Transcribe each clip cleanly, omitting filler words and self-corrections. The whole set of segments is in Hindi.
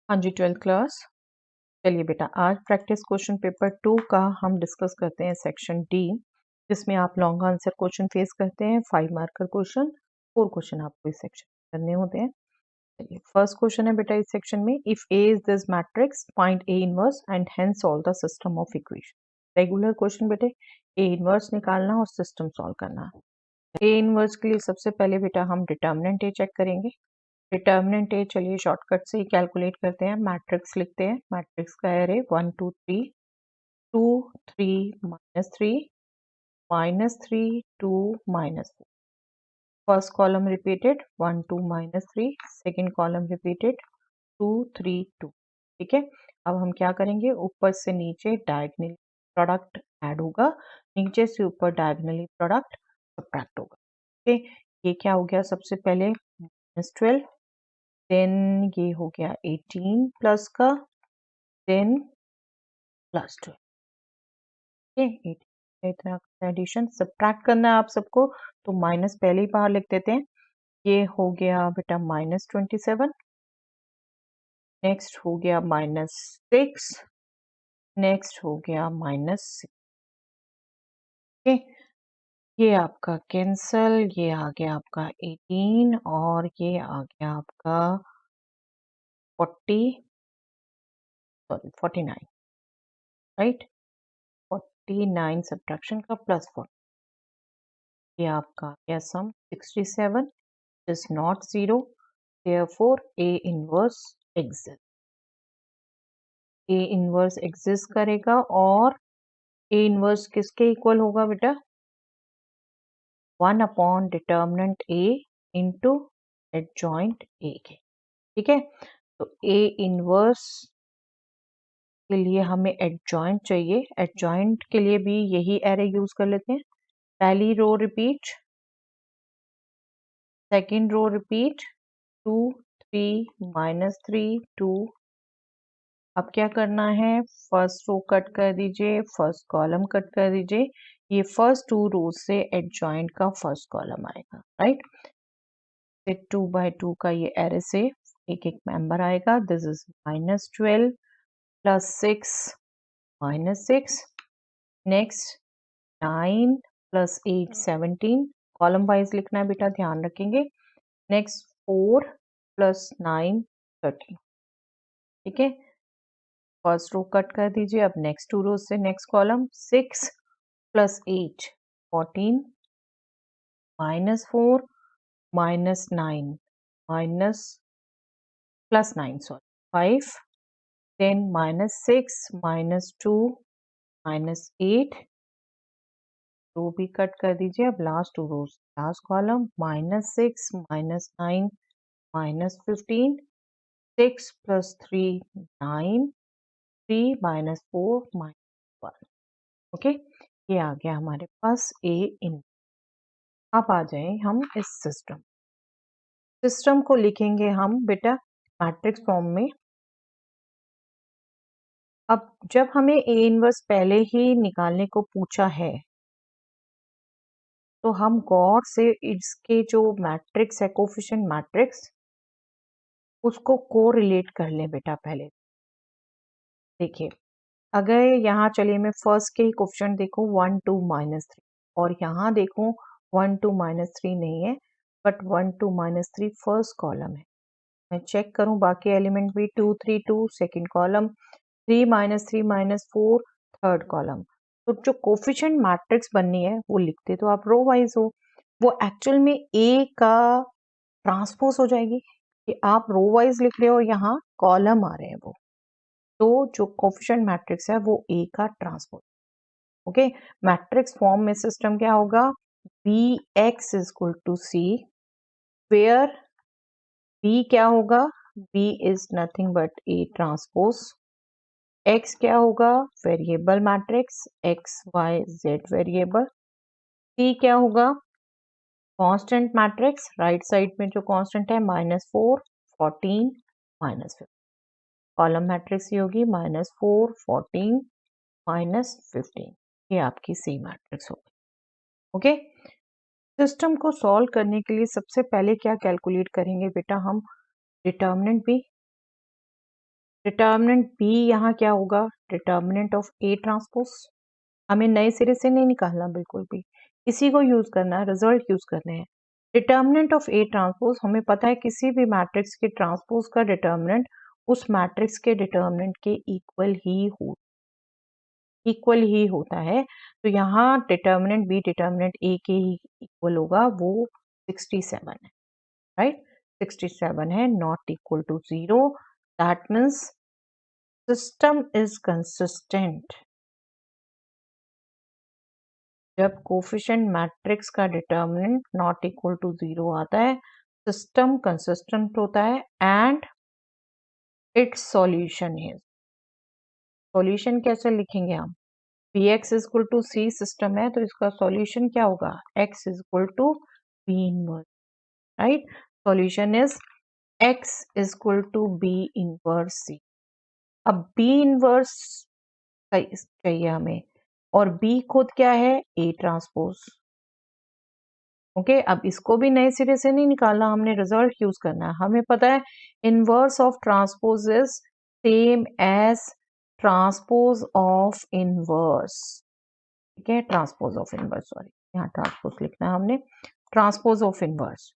हाँ जी, 12th क्लास। चलिए बेटा, आज प्रैक्टिस क्वेश्चन पेपर 2 का हम डिस्कस करते हैं सेक्शन डी, जिसमें आप लॉन्ग आंसर क्वेश्चन फेस करते हैं, 5 मार्कर क्वेश्चन, 4 क्वेश्चन आपको इस सेक्शन में करने होते हैं। चलिए, फर्स्ट क्वेश्चन है बेटा इस सेक्शन में, if A is this matrix find A inverse and hence solve the system of equation. Regular question बेटे, ए इनवर्स निकालना और सिस्टम सॉल्व करना। ए इनवर्स के लिए सबसे पहले बेटा हम डिटर्मिनेंट ए चेक करेंगे। डिटर्मिनेंट ए चलिए शॉर्टकट से ही कैलकुलेट करते हैं। मैट्रिक्स लिखते हैं, मैट्रिक्स का array 1 2 3, 2 3 -3 -2 -4। First column repeated 1 2 -3, second column repeated 2 3 2। ठीक है, अब हम क्या करेंगे, ऊपर से नीचे डायगनली प्रोडक्ट ऐड होगा, नीचे से ऊपर डायगनली प्रोडक्ट सब्ट्रैक्ट होगा। ओके, ये क्या हो गया, सबसे पहले -12, देन ये हो गया 18 प्लस का, देन प्लस 12। ठीक है, इतना एडिशन सब्ट्रैक्ट करना है आप सबको, तो माइनस पहले ही बाहर लिख देते हैं। ये हो गया बेटा -27, नेक्स्ट हो गया -6, नेक्स्ट हो गया -6। ये आपका कैंसल, ये आ गया आपका 18 और ये आ गया आपका 49, राइट। 49 सब्ट्रैक्शन का प्लस 4, ये आपका आ गया सम 67 is not 0, therefore A inverse exist. A inverse exist करेगा और A इनवर्स किसके इक्वल होगा बेटा, 1 upon determinant A into adjoint A के। ठीक है, तो A इनवर्स के लिए हमें एडजॉइंट चाहिए, एडजॉइंट के लिए भी यही एरे यूज कर लेते हैं। पहली रो रिपीट, सेकेंड रो रिपीट, 2 3 -3 2। अब क्या करना है, फर्स्ट रो कट कर दीजिए, फर्स्ट कॉलम कट कर दीजिए, ये फर्स्ट 2 रोज से एडजॉइंट का फर्स्ट कॉलम आएगा, राइट। 2 बाय 2 का ये एरे से एक एक मेंबर आएगा, this is -12 plus 6 -6, next 9 plus 8 17, column wise लिखना है बेटा, ध्यान रखेंगे। Next 4 plus 9 13। ठीक है, फर्स्ट रो कट कर दीजिए, अब नेक्स्ट 2 रोज से next column, 6 plus 8 14, -4 -9 minus plus 9 sorry 5, then -6 -2 -8, row भी कट कर दीजिए, अब last 2 rows last column, -6 -9 -15, 6 plus 3 9, 3 -4 -1। Okay, ये आ गया हमारे पास ए इन। अब आ जाए हम इस सिस्टम, सिस्टम को लिखेंगे हम बेटा मैट्रिक्स फॉर्म में। अब जब हमें ए इनवर्स पहले ही निकालने को पूछा है, तो हम गौर से इसके जो मैट्रिक्स है, कोफिशिएंट मैट्रिक्स, उसको कोरिलेट कर लें बेटा। पहले देखिए, अगर यहाँ चलिए मैं फर्स्ट के ही कोफिशिएंट देखूं 1 2 -3, और यहाँ देखूं 1 2 -3 नहीं है, बट 1 2 -3 फर्स्ट कॉलम है। मैं चेक करूं बाकी एलिमेंट भी, 2 3 2 सेकेंड कॉलम, 3 -4 थर्ड कॉलम। तो जो कोफिशिएंट मैट्रिक्स बननी है वो लिखते तो आप रो वाइज हो, वो एक्चुअल में ए का ट्रांसपोज हो जाएगी कि आप रो वाइज लिख रहे हो, यहाँ कॉलम आ रहे हैं वो, तो जो कोफिशिएंट मैट्रिक्स है वो ए का ट्रांसपोज। ओके, मैट्रिक्स फॉर्म में सिस्टम क्या होगा, B X is equal to C, where B क्या होगा, B is nothing but A transpose. X क्या होगा, variable matrix, X Y Z variable. C क्या होगा, कांस्टेंट मैट्रिक्स, राइट साइड में जो कांस्टेंट है -4 14 -15। कॉलम मैट्रिक्स ये होगी -4 14 -15, ये आपकी सी मैट्रिक्स होगी। ओके, सिस्टम को सॉल्व करने के लिए सबसे पहले क्या कैलकुलेट करेंगे बेटा हम, डिटर्मिनेंट भी डिटर्मिनेंट बी यहाँ क्या होगा, डिटर्मिनेंट ऑफ ए ट्रांसपोज। हमें नए सिरे से नहीं निकालना, बिल्कुल भी इसी को यूज करना है, रिजल्ट यूज करने हैं। डिटर्मिनेंट ऑफ ए ट्रांसपोज, हमें पता है किसी भी मैट्रिक्स के ट्रांसपोज का डिटर्मिनेंट उस मैट्रिक्स के डिटर्मिनेंट के इक्वल ही होता है। तो यहाँ डिटर्मिनेंट बी डिटर्मिनेंट ए के ही इक्वल होगा, वो 67 है, राइट। 67 है, not equal to 0। That means system is consistent. जब कोफिशिएंट मैट्रिक्स का डिटर्मिनेंट नॉट इक्वल टू 0 आता है, सिस्टम कंसिस्टेंट होता है and its solution is. Solution कैसे लिखेंगे हम, P X is equal to C system है, तो इसका सॉल्यूशन क्या होगा, X is equal to B inverse, right. Solution is X is equal to B inverse C. अब बी इनवर्स चाहिए हमें, और बी खुद क्या है, ए ट्रांसपोज। ओके, अब इसको भी नए सिरे से नहीं निकालना, हमने रिजल्ट यूज करना है। हमें पता है inverse of transpose is same as transpose of inverse. ठीक है, ट्रांसपोज ऑफ इनवर्स, सॉरी यहाँ ट्रांसपोज लिखना है हमने, ट्रांसपोज ऑफ इनवर्स।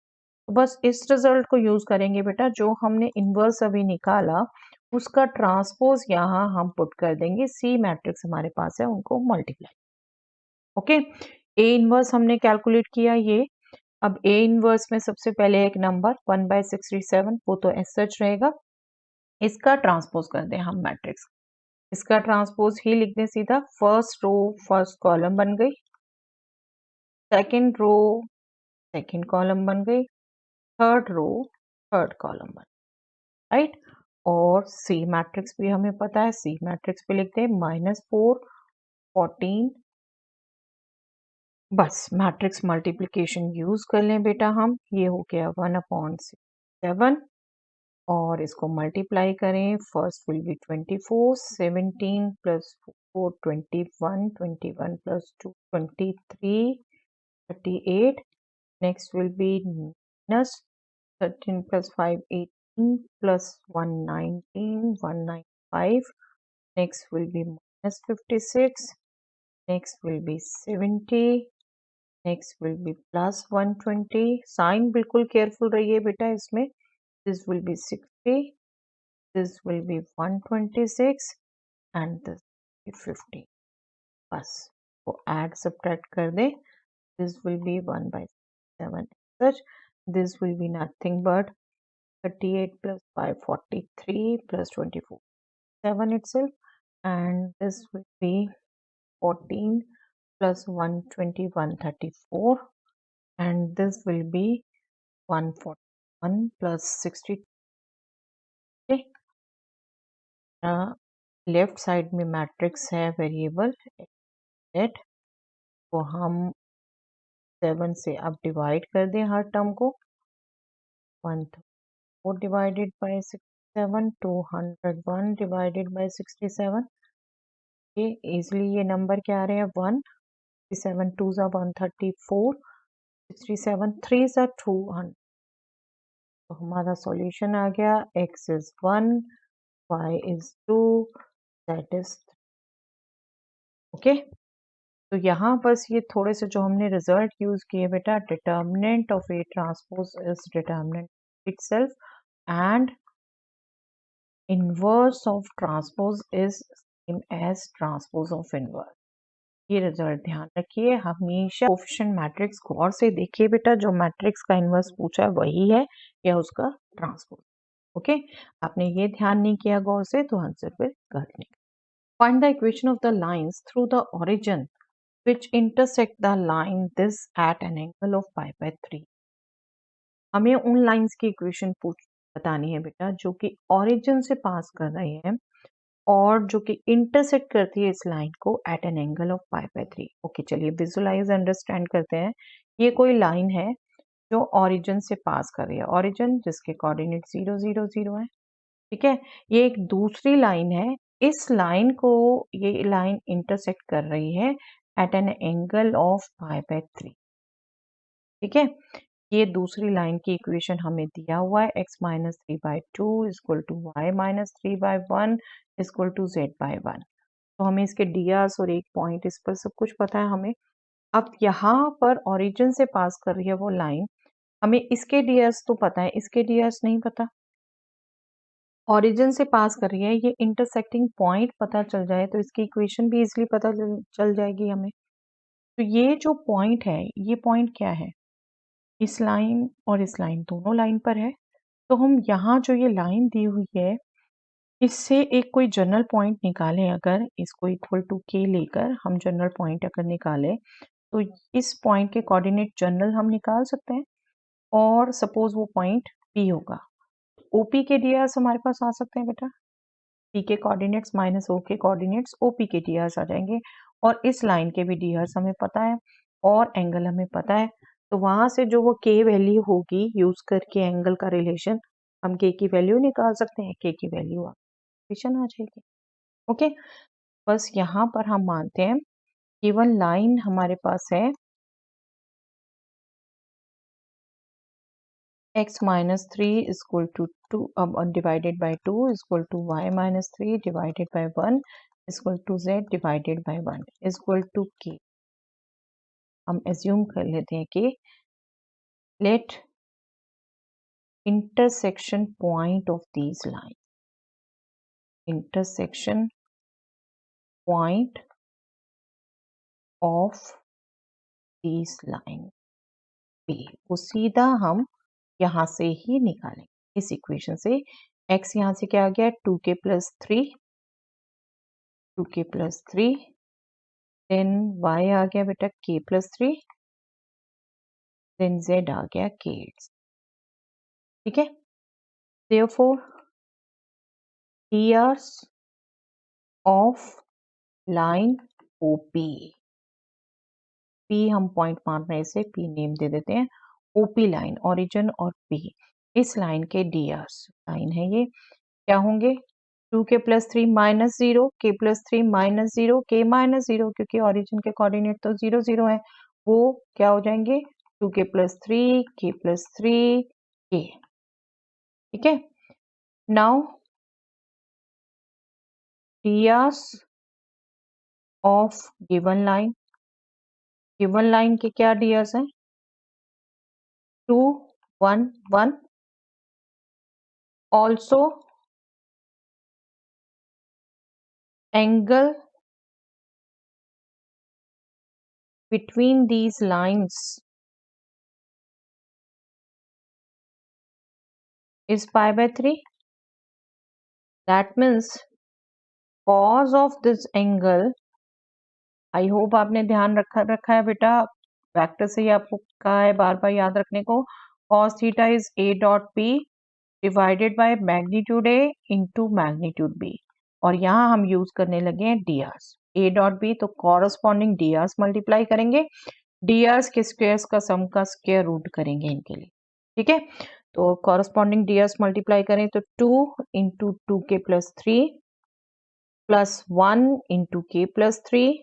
तो बस इस रिजल्ट को यूज करेंगे बेटा, जो हमने इनवर्स अभी निकाला उसका ट्रांसपोज यहाँ हम पुट कर देंगे, सी मैट्रिक्स हमारे पास है उनको मल्टीप्लाई। ओके, ए इनवर्स हमने कैलकुलेट किया ये। अब ए इनवर्स में सबसे पहले एक नंबर 1/67, वो तो एज सच रहेगा। इसका ट्रांसपोज कर दें हम मैट्रिक्स, इसका ट्रांसपोज ही लिख दें सीधा। फर्स्ट रो फर्स्ट कॉलम बन गई, सेकंड रो सेकंड कॉलम बन गई, थर्ड रो थर्ड कॉलम बन, राइट। और सी मैट्रिक्स भी हमें पता है, सी मैट्रिक्स पे लिखते हैं -4 14। बस मैट्रिक्स मल्टीप्लिकेशन यूज कर लें बेटा हम, ये हो गया 1/7 और इसको मल्टीप्लाई करें। First will be 24, 17 plus 4 21, 21 plus 2 23, 38। Next will be -13 plus 5 18 plus 1 19, 195। Next will be -56, next will be 70, next will be plus 120। Sign बिल्कुल केयरफुल रहिए बेटा इसमें। This will be 60, this will be 126 and this will be 50। बस वो add subtract कर दे, this will be 1/7 such, this will be nothing but 38 plus 5 43 plus 24 7 itself, and this will be 14 plus 120 134, and this will be 141 plus 60। Left side में मैट्रिक्स है वेरिएबल एट, तो हम 7 से अब डिवाइड कर दें हर टर्म को। 134 डिवाइडेड बाय 67, 201 डिवाइडेड बाय 67। ये इजिली ये नंबर क्या आ रहे हैं 1, 67 2 ज़ा 134, 67 3 ज़ा 200। तो हमारा सॉल्यूशन आ गया, x is 1, y is 2, that is okay. तो यहाँ बस ये थोड़े से जो हमने रिजल्ट यूज किए बेटा, determinant of A transpose is determinant itself and inverse of transpose is same as transpose of inverse. ये रिजल्ट ध्यान रखिए, हमेशा कोफिशिएंट मैट्रिक्स गौर से देखिए बेटा, जो मैट्रिक्स का इनवर्स पूछा है वही है या उसका ट्रांसपोज। ओके, आपने ये ध्यान नहीं किया गौर से तो आंसर फिर गलत निकला। Find the equation of the lines through the origin which intersect the line this at an angle of π/3। हमें उन लाइंस की इक्वेशन बतानी है बेटा जो कि ओरिजिन से पास कर रही है और जो कि इंटरसेक्ट करती है इस लाइन को at an angle of π/3। Okay, चलिए विजुलाइज अंडरस्टैंड करते हैं। ये कोई लाइन है जो ओरिजिन से पास कर रही है, ओरिजिन जिसके कोऑर्डिनेट 0 0 0 है, ठीक है। ये एक दूसरी लाइन है, इस लाइन को ये लाइन इंटरसेक्ट कर रही है एट एन एंगल ऑफ π/3, ठीक है। ये दूसरी लाइन की इक्वेशन हमें दिया हुआ है, x minus 3/2 equal to y minus 3/1 equal to z/1। तो हमें इसके डीआर्स और एक पॉइंट इस पर सब कुछ पता है हमें। अब यहाँ पर ओरिजिन से पास कर रही है वो लाइन, हमें इसके डीआर्स तो पता है, इसके डीआर्स नहीं पता। ओरिजिन से पास कर रही है, ये इंटरसेक्टिंग पॉइंट पता चल जाए तो इसकी इक्वेशन भी इजीली पता चल जाएगी हमें। तो ये जो पॉइंट है, ये पॉइंट क्या है, इस लाइन और इस लाइन दोनों लाइन पर है। तो हम यहाँ जो ये लाइन दी हुई है, इससे एक कोई जनरल पॉइंट निकालें, अगर इसको इक्वल टू के लेकर हम जनरल पॉइंट अगर निकालें तो इस पॉइंट के कोऑर्डिनेट जनरल हम निकाल सकते हैं और सपोज वो पॉइंट पी होगा। ओपी के डीआर्स हमारे पास आ सकते हैं बेटा, पी के कोऑर्डिनेट्स माइनस ओ के कोऑर्डिनेट्स ओपी के डीआर्स आ जाएंगे और इस लाइन के भी डीआर्स हमें पता है और एंगल हमें पता है। तो वहां से जो वो के वैल्यू होगी यूज करके एंगल का रिलेशन, हम के की वैल्यू निकाल सकते हैं, के की वैल्यू इक्वेशन आ जाएगी। ओके, बस यहाँ पर हम मानते हैं केवल लाइन हमारे पास है x माइनस 3 इक्वल टू 2 अब divided by 2 equal to y minus 3 divided by 1 equal to z divided by 1 equal to k। हम एज्यूम कर लेते हैं कि let intersection point of these lines, intersection point of these line P को सीधा हम यहाँ से ही निकालेंगे इस इक्वेशन से। x यहाँ से क्या आ गया, 2k plus 3, 2k plus 3, then y आ गया बेटा k प्लस 3, देन z आ गया k। ठीक है, therefore DRs of line OP, P हम पॉइंट मान रहे से P नेम दे देते हैं, OP लाइन ओरिजिन और P इस लाइन के DRs लाइन है ये, क्या होंगे 2k plus 3 minus 0, k plus 3 minus 0, k minus 0 क्योंकि ओरिजिन के कोऑर्डिनेट तो 0 0 है, वो क्या हो जाएंगे 2k plus 3, k plus 3, k। ठीक है, now DRs of given line, given line के क्या डीएस हैं 2 1 1, also angle between these lines is pi by 3. That means cos of this angle, I hope आपने ध्यान रखा है बेटा, वेक्टर से ही आपको कहा है बार बार याद रखने को, cos theta is a dot p divided by magnitude a into magnitude b, और यहाँ हम यूज करने लगे हैं drs, a डॉट b तो कॉरस्पॉन्डिंग drs मल्टीप्लाई करेंगे, drs के स्क्वायर्स का सम का स्क्वायर रूट करेंगे इनके लिए। ठीक है, तो कॉरस्पॉन्डिंग drs मल्टीप्लाई करें तो 2 into 2k plus 3 plus 1 into k plus 3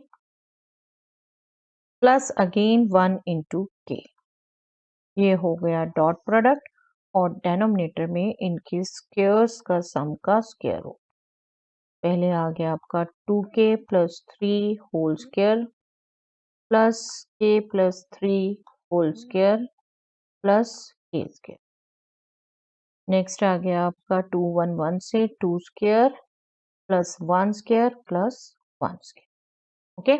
plus again 1 into के, ये हो गया डॉट प्रोडक्ट और डेनोमिनेटर में इनके स्क्वायर्स का सम का स्क्वायर रूट। पहले आ गया आपका 2k plus 3 whole square plus k plus 3 whole square plus k square. Next आ गया आपका 2 1 1 से 2 square plus 1 square plus 1 square. Okay,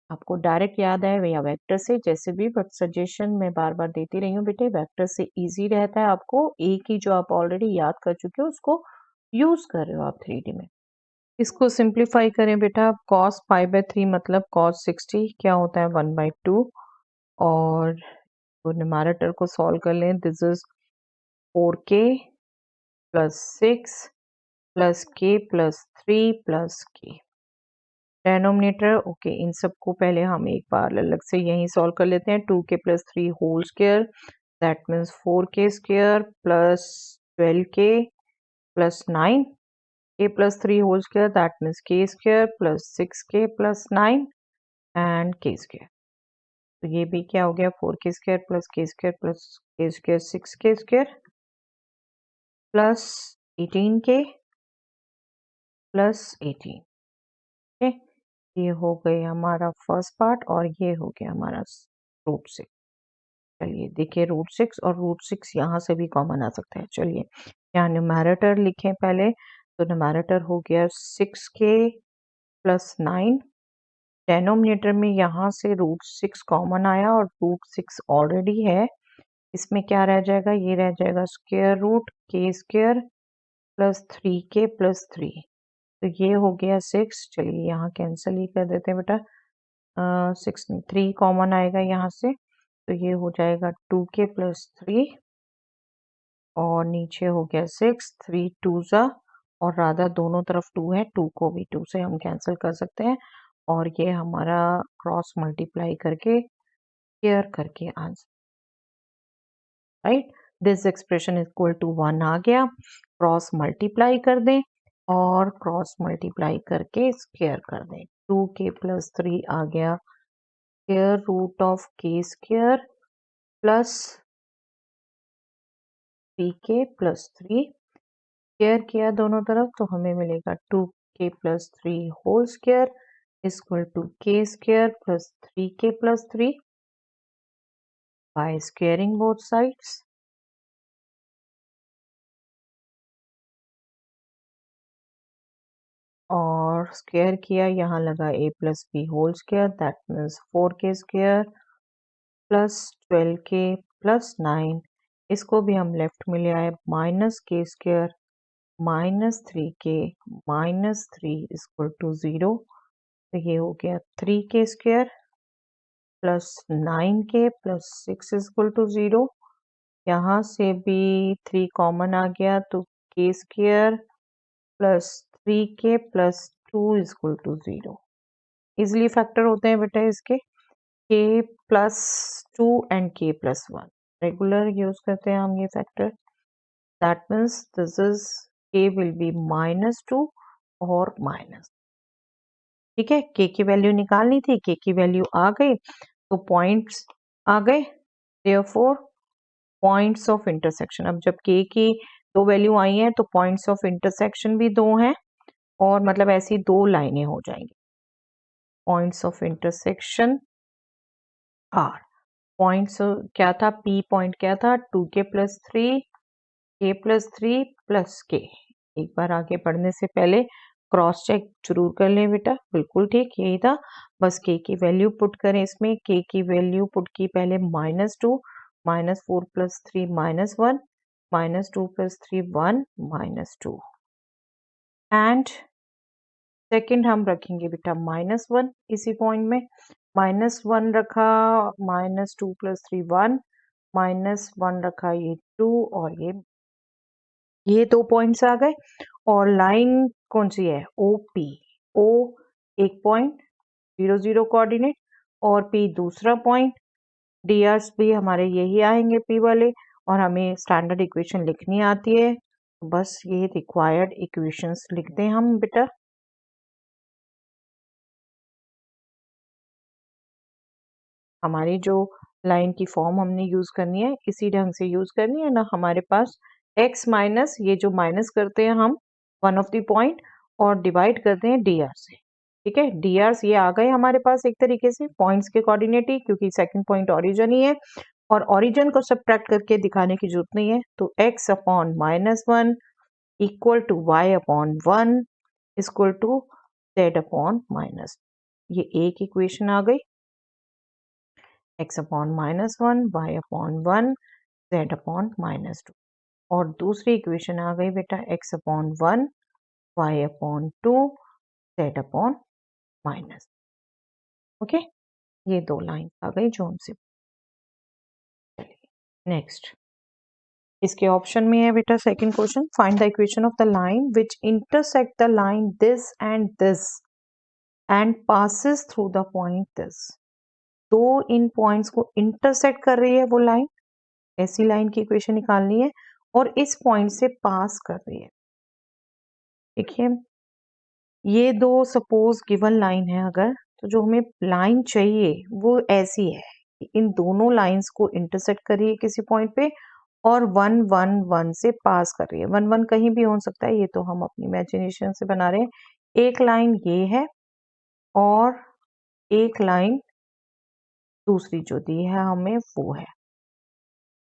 आपको डायरेक्ट याद है या वेक्टर से जैसे भी, बट सजेशन मैं बार बार देती रही हूँ बेटे, वेक्टर से इजी रहता है, आपको एक ही जो आप ऑलरेडी याद कर चुके हो उसको यूज कर रहे हो आप 3D में। इसको सिंप्लीफाई करें बेटा, cos पाई बाय 3 मतलब cos 60 क्या होता है 1/2, और न्यूमैरेटर को सॉल्व कर लें, this is 4k plus 6 plus k plus 3 plus k। Denominator okay, इन सबको पहले हम एक बार अलग से यहीं सॉल्व कर लेते हैं, 2k plus 3 whole square that means 4k square plus 12k plus 9, k plus 3 whole square that means k square plus 6k plus 9 and k square. तो ये भी क्या हो गया 4k² plus k² plus k² 6k² plus 18k plus 18। ठीक है, ये हो गया हमारा फर्स्ट पार्ट और ये हो गया हमारा √6। चलिए देखिए √6 और √6 यहाँ से भी कॉमन आ सकता है। चलिए यहाँ न्यूमैरेटर लिखें पहले, तो न्यूमैरेटर हो गया 6k प्लस 9। डेनोमिनेटर में यहाँ से √6 कॉमन आया और √6 ऑलरेडी है, इसमें क्या रह जाएगा, ये रह जाएगा square root k² plus 3k plus 3। तो ये हो गया 6। चलिए यहाँ कैंसिल ही कर देते हैं बेटा, 6 नहीं 3 कॉमन आएगा यहाँ से, तो ये हो जाएगा 2k प्लस 3 और नीचे हो गया 6, 3 2 ज़ा और राधा दोनों तरफ 2 है, 2 को भी 2 से हम कैंसिल कर सकते हैं और ये हमारा क्रॉस मल्टीप्लाई करके केयर करके answer, right. This expression equal to 1 आ गया, क्रॉस मल्टीप्लाई कर दें और क्रॉस मल्टीप्लाई करके स्क्वायर कर दें। 2k प्लस 3 आ गया square root of k² plus 3k plus 3। Square किया दोनों तरफ तो हमें मिलेगा 2k plus 3 whole square equal to k² plus 3k plus 3 by squaring both sides. और स्क्वायर किया, यहाँ लगा a plus B whole square that means 4k² plus 12k plus 9। इसको भी हम लेफ्ट में ले आए, minus k² minus 3k minus 3 equal to 0। तो ये हो गया 3k² plus 9k plus 6 equal to 0। यहाँ से भी 3 कॉमन आ गया तो k² plus 3k plus 2 equal to 0। Easily factor होते हैं बेटा इसके, k plus 2 and k plus 1 regular use करते हैं हम ये factor. That means this is k will be -2 और माइनस। ठीक है, k की वैल्यू निकालनी थी, k की वैल्यू आ गई तो पॉइंट्स आ गए, देयरफॉर पॉइंट्स ऑफ इंटरसेक्शन। अब जब k की 2 वैल्यू आई हैं तो पॉइंट्स ऑफ इंटरसेक्शन भी 2 हैं और मतलब ऐसी 2 लाइनें हो जाएंगी। Points of intersection are, points क्या था, p पॉइंट क्या था 2k plus 3 k plus 3 plus k। एक बार आगे बढ़ने से पहले क्रॉस चेक जरूर कर लें बेटा, बिल्कुल ठीक यही था। बस k की वैल्यू पुट करें, इसमें k की वैल्यू पुट की पहले -2 -4 प्लस 3 -1 -2 प्लस 3 1 -2 एंड सेकंड हम रखेंगे बेटा -1 इसी पॉइंट में, -1 रखा, -2 प्लस 3 1 -1 रखा, ये 2 और ये 2 पॉइंट्स आ गए। और लाइन कौन सी है, OP, O एक पॉइंट 0 0 कोऑर्डिनेट और P दूसरा पॉइंट, DRs भी हमारे यही आएंगे P वाले। और हमें स्टैंडर्ड इक्वेशन लिखनी आती है, बस ये रिक्वायर्ड इक्वेशंस लिख दें हम बेटा। हमारी जो लाइन की फॉर्म हमने यूज करनी है इसी ढंग से यूज करनी है ना, हमारे पास x माइनस, ये जो माइनस करते हैं हम वन ऑफ द पॉइंट और डिवाइड करते हैं dr से। ठीक है, drs ये आ गए हमारे पास एक तरीके से पॉइंट्स के कोऑर्डिनेट ही, क्योंकि सेकंड पॉइंट ओरिजिन ही है और ओरिजिन को सब्ट्रैक्ट करके दिखाने की जरूरत नहीं है। तो x upon -1 equal to y upon 1 equal to z upon minus, ये एक इक्वेशन आ गई, x upon -1 y upon 1 z upon -2। और दूसरी इक्वेशन आ गई बेटा x upon 1 y upon 2 z upon minus. Okay, ये 2 लाइन आ गई जो हमसे। नेक्स्ट इसके ऑप्शन में है बेटा second question, find the equation of the line which intersect the line this and passes through the point this. दो इन पॉइंट्स को इंटरसेक्ट कर रही है वो लाइन, ऐसी लाइन की इक्वेशन निकालनी है और इस पॉइंट से पास कर रही है। देखिए ये दो सपोज गिवन लाइन है, अगर तो जो हमें लाइन चाहिए वो ऐसी है, इन दोनों लाइंस को इंटरसेक्ट कर रही है किसी पॉइंट पे और 1 1 1 से पास कर रही है। 1 1 कहीं भी हो सकता है, ये तो हम अपनी इमेजिनेशन से बना रहे हैं। एक लाइन ये है और एक लाइन दूसरी जो दी है हमें वो है।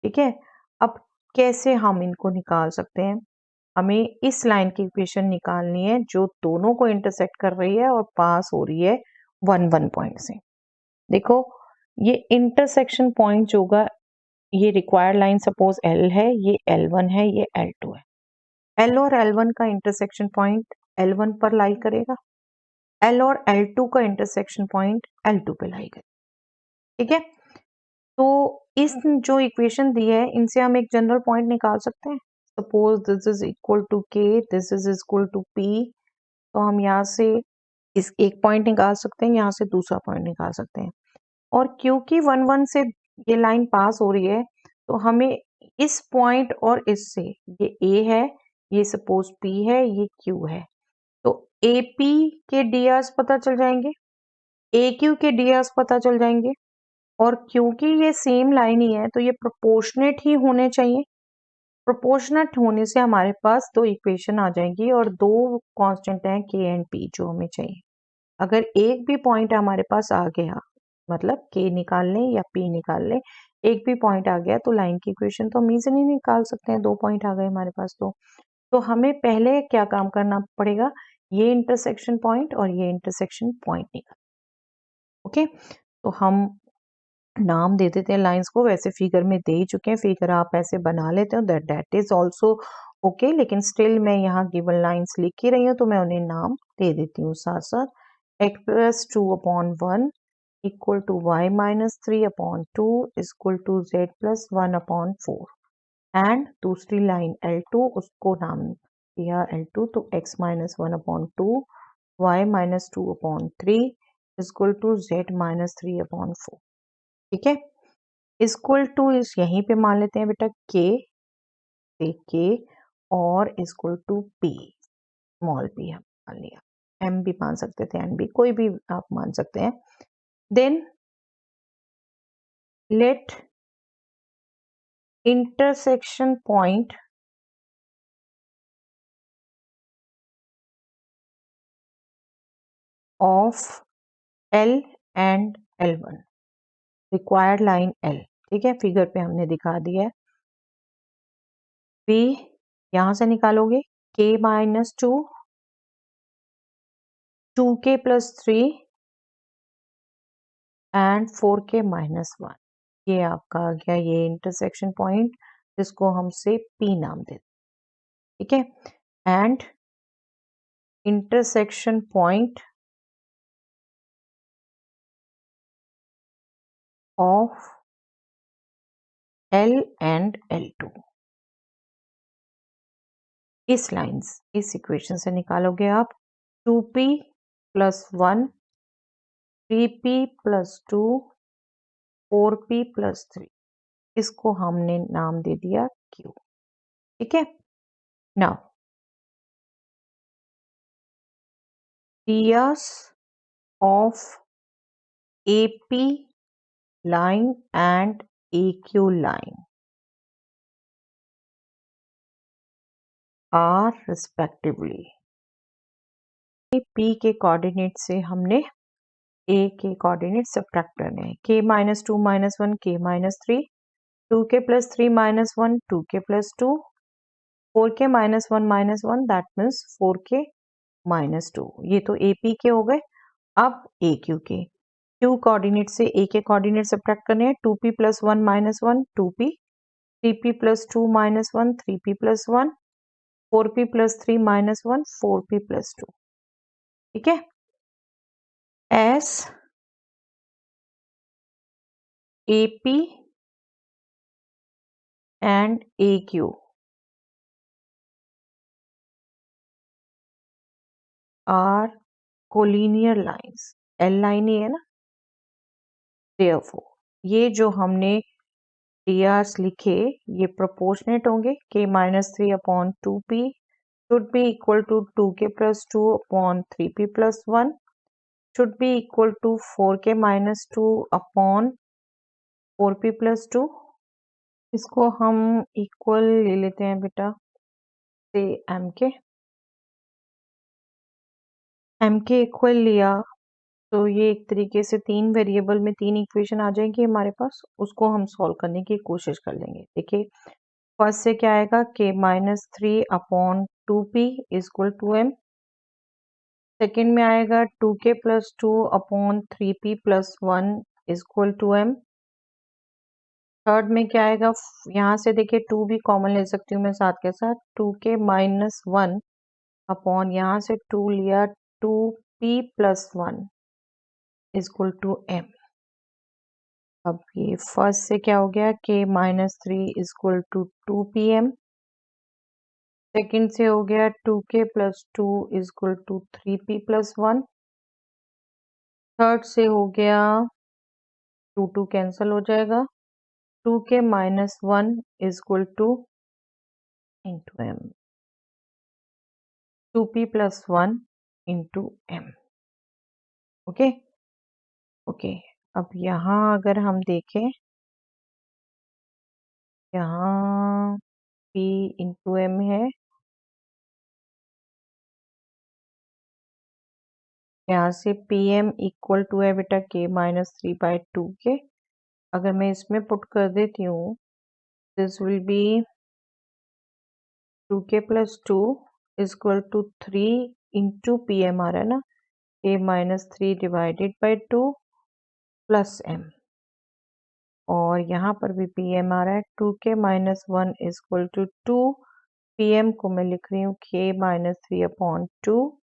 ठीक है, अब कैसे हम इनको निकाल सकते हैं? हमें इस लाइन की इक्वेशन निकालनी है जो दोनों को इंटरसेक्ट कर रही है और पास हो रही है 1 1 पॉइंट से। देखो, ये इंटरसेक्शन पॉइंट जो होगा, ये रिक्वायर्ड लाइन सपोज L है, ये L1 है, ये L2 है। L और L1 का इंटरसेक्शन पॉइंट L1 पर लाई करेगा, L और L2 का इंटरसेक्शन पॉइंट L2 पे लाई करेगा। ठीक है, तो इस जो इक्वेशन दी है इनसे हम एक जनरल पॉइंट निकाल सकते हैं। Suppose this is equal to K, this is equal to P, तो हम यहाँ से इस एक पॉइंट निकाल सकते हैं, यहाँ से दूसरा पॉइंट निकाल सकते हैं। और क्योंकि 1 1 से ये लाइन पास हो रही है तो हमें इस पॉइंट और इससे, ये A है, ये सपोज P है, ये Q है, तो AP के DRs पता चल जाएंगे, AQ के DRs पता चल जाएंगे। और क्योंकि ये सेम लाइन ही है तो ये प्रोपोर्शनेट ही होने चाहिए। प्रोपोर्शनेट होने से हमारे पास दो इक्वेशन आ जाएंगी और दो कांस्टेंट हैं K एंड P जो हमें चाहिए। अगर एक भी पॉइंट हमारे पास आ गया, मतलब K निकाल लें या P निकाल लें, एक भी पॉइंट आ गया तो लाइन की इक्वेशन तो हम इजीली निकाल सकते हैं। दो पॉइंट आ गए हमारे पास तो हमें पहले क्या काम करना पड़ेगा, ये इंटरसेक्शन पॉइंट और ये इंटरसेक्शन पॉइंट निकाल। ओके, तो हम नाम दे देते हैं लाइंस को, वैसे फिगर में दे ही चुके हैं, फिगर आप ऐसे बना लेते हो दैट इज ऑल्सो ओके, लेकिन स्टिल मैं यहाँ गिवन लाइंस लिख ही रही हूँ तो मैं उन्हें नाम दे देती हूँ साथ साथ। x plus 2/1 equal to y minus 3/2 equal to z plus 1/4 and दूसरी लाइन L2 उसको नाम दिया L2, तो x minus 1/2 y minus 2/3 equal to z minus 3/4। ठीक है, इक्वल टू इस यहीं पे मान लेते हैं बेटा K से K और equal to P, small p हम मान लिया, M भी मान सकते थे, N भी, कोई भी आप मान सकते हैं। Then let intersection point of L and L1, required line L, ठीक है, फिगर पे हमने दिखा दिया है। P यहां से निकालोगे K minus 2, 2K plus 3 and 4K minus 1, ये आपका आ गया ये इंटरसेक्शन पॉइंट जिसको हम से P नाम देते। ठीक है, and intersection point of L and L2, इस लाइंस इस इक्वेशन से निकालोगे आप 2P plus 1, 3P plus 2, 4P plus 3, इसको हमने नाम दे दिया Q। ठीक है, now DRs of AP line and AQ line are respectively, P के कोऑर्डिनेट से हमने A के कोऑर्डिनेट सब्ट्रैक्ट करने हैं। K minus 2 minus 1 K minus 3, 2K plus 3 minus 1 2K plus 2, 4K minus 1 minus 1 that means 4K minus 2, ये तो AP के हो गए। अब AQ के, Q कोऑर्डिनेट से A के कोऑर्डिनेट सब्ट्रैक्ट करने हैं। 2P plus 1 minus 1 2P, 3P plus 2 minus 1 3P plus 1, 4P plus 3 minus 1 4P plus 2। ठीक है, as AP and AQ are collinear lines, L line ही है ना, therefore ये जो हमने DRs लिखे ये प्रोपोर्शनेट होंगे। K minus 3/2P should be equal to 2K plus 2/3P plus 1 should be equal to 4K minus 2/3 4p+2, इसको हम इक्वल ले लेते हैं बेटा से m के इक्वल लिया तो ये एक तरीके से 3 वेरिएबल में 3 इक्वेशन आ जाएंगी हमारे पास, उसको हम सॉल्व करने की कोशिश कर लेंगे। देखिए फर्स्ट से क्या आएगा, k-3/2p = m। सेकेंड में आएगा 2k+2/3p+1 = m। थर्ड में क्या आएगा, यहाँ से देखिए 2 भी कॉमन ले सकती हूँ मैं साथ के साथ, 2k-1 अपॉन यहाँ से 2 लिया 2p+1 = m। अब ये फर्स्ट से क्या हो गया, k-3 = 2pm। सेकंड से हो गया 2k+2 = 3p+1। थर्ड से हो गया 2 कैंसिल हो जाएगा, 2k-1 = m, 2p+1 × m। Okay okay. अब यहाँ अगर हम देखें, यहाँ p × m है, यहाँ से pm = है बेटा k-3/2 के। अगर मैं इसमें पुट कर देती हूँ, this will B 2k+2 = 3 × pm आ रहा है ना, k-3/2 + m, और यहाँ पर भी pm आ रहा है, 2k-1 = 2, pm को मैं लिख रही हूँ k-3/2